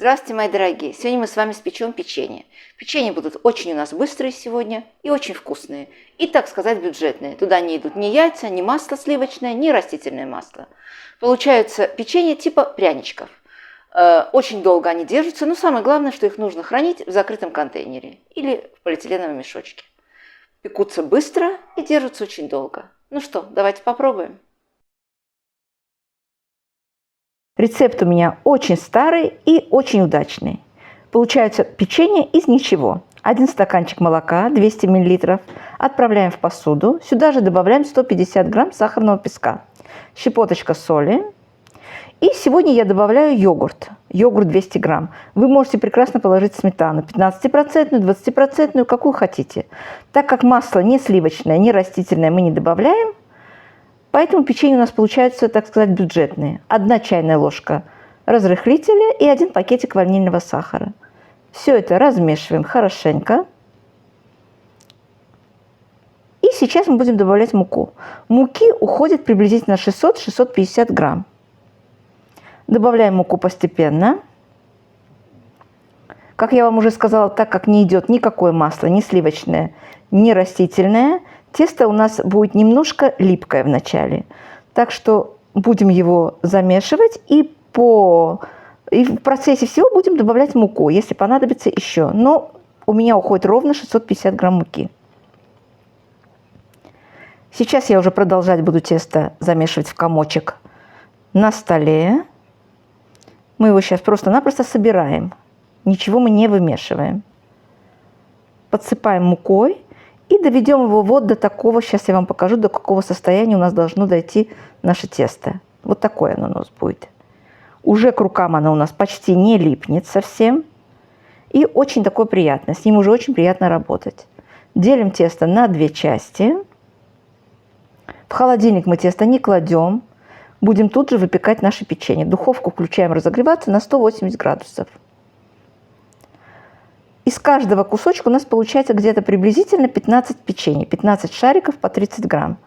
Здравствуйте, мои дорогие! Сегодня мы с вами спечем печенье. Печенья будут очень у нас быстрые сегодня и очень вкусные. И, так сказать, бюджетные. Туда не идут ни яйца, ни масло сливочное, ни растительное масло. Получаются печенья типа пряничков. Очень долго они держатся, но самое главное, что их нужно хранить в закрытом контейнере или в полиэтиленовом мешочке. Пекутся быстро и держатся очень долго. Ну что, давайте попробуем. Рецепт у меня очень старый и очень удачный. Получается печенье из ничего. 1 стаканчик молока, 200 мл, отправляем в посуду. Сюда же добавляем 150 грамм сахарного песка, щепоточка соли. И сегодня я добавляю йогурт. Йогурт 200 грамм. Вы можете прекрасно положить сметану, 15%, 20%, какую хотите. Так как масло не сливочное, не растительное мы не добавляем, поэтому печенье у нас получаются, так сказать, бюджетные. 1 чайная ложка разрыхлителя и 1 пакетик ванильного сахара. Все это размешиваем хорошенько. И сейчас мы будем добавлять муку. Муки уходит приблизительно 600-650 грамм. Добавляем муку постепенно. Как я вам уже сказала, так как не идет никакое масло, ни сливочное, ни растительное, тесто у нас будет немножко липкое в начале. Так что будем его замешивать и в процессе всего будем добавлять муку, если понадобится еще. Но у меня уходит ровно 650 грамм муки. Сейчас я уже продолжать буду тесто замешивать в комочек на столе. Мы его сейчас просто-напросто собираем. Ничего мы не вымешиваем. Подсыпаем мукой и доведем его вот до такого, сейчас я вам покажу, до какого состояния у нас должно дойти наше тесто. Вот такое оно у нас будет. Уже к рукам оно у нас почти не липнет совсем. И очень такое приятное. С ним уже очень приятно работать. Делим тесто на 2 части. В холодильник мы тесто не кладем. Будем тут же выпекать наше печенье. Духовку включаем разогреваться на 180 градусов. Из каждого кусочка у нас получается где-то приблизительно 15 печений. 15 шариков по 30 грамм.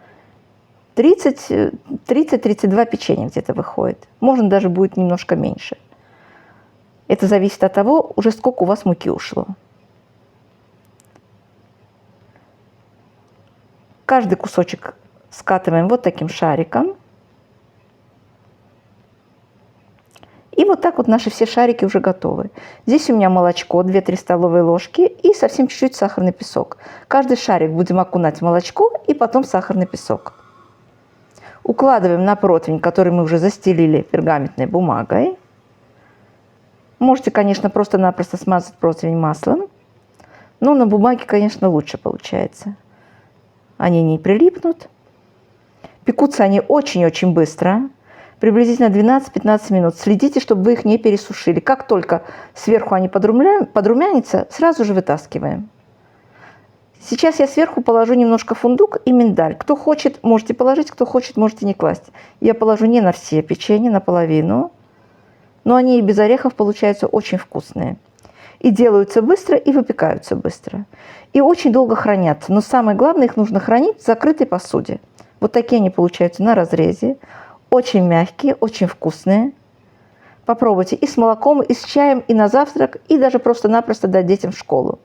30-32 печенья где-то выходит. Можно даже будет немножко меньше. Это зависит от того, уже сколько у вас муки ушло. Каждый кусочек скатываем вот таким шариком. И вот так вот наши все шарики уже готовы. Здесь у меня молочко, 2-3 столовые ложки и совсем чуть-чуть сахарный песок. Каждый шарик будем окунать в молочко и потом в сахарный песок. Укладываем на противень, который мы уже застелили пергаментной бумагой. Можете, конечно, просто-напросто смазать противень маслом. Но на бумаге, конечно, лучше получается. Они не прилипнут. Пекутся они очень-очень быстро. Приблизительно 12-15 минут. Следите, чтобы вы их не пересушили. Как только сверху они подрумянятся, сразу же вытаскиваем. Сейчас я сверху положу немножко фундук и миндаль. Кто хочет, можете положить, кто хочет, можете не класть. Я положу не на все печенья, наполовину. Но они и без орехов получаются очень вкусные. И делаются быстро, и выпекаются быстро. И очень долго хранятся. Но самое главное, их нужно хранить в закрытой посуде. Вот такие они получаются на разрезе. Очень мягкие, очень вкусные. Попробуйте и с молоком, и с чаем, и на завтрак, и даже просто-напросто дать детям в школу.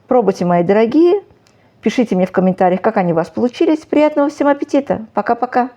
Пробуйте, мои дорогие. Пишите мне в комментариях, как они у вас получились. Приятного всем аппетита. Пока-пока.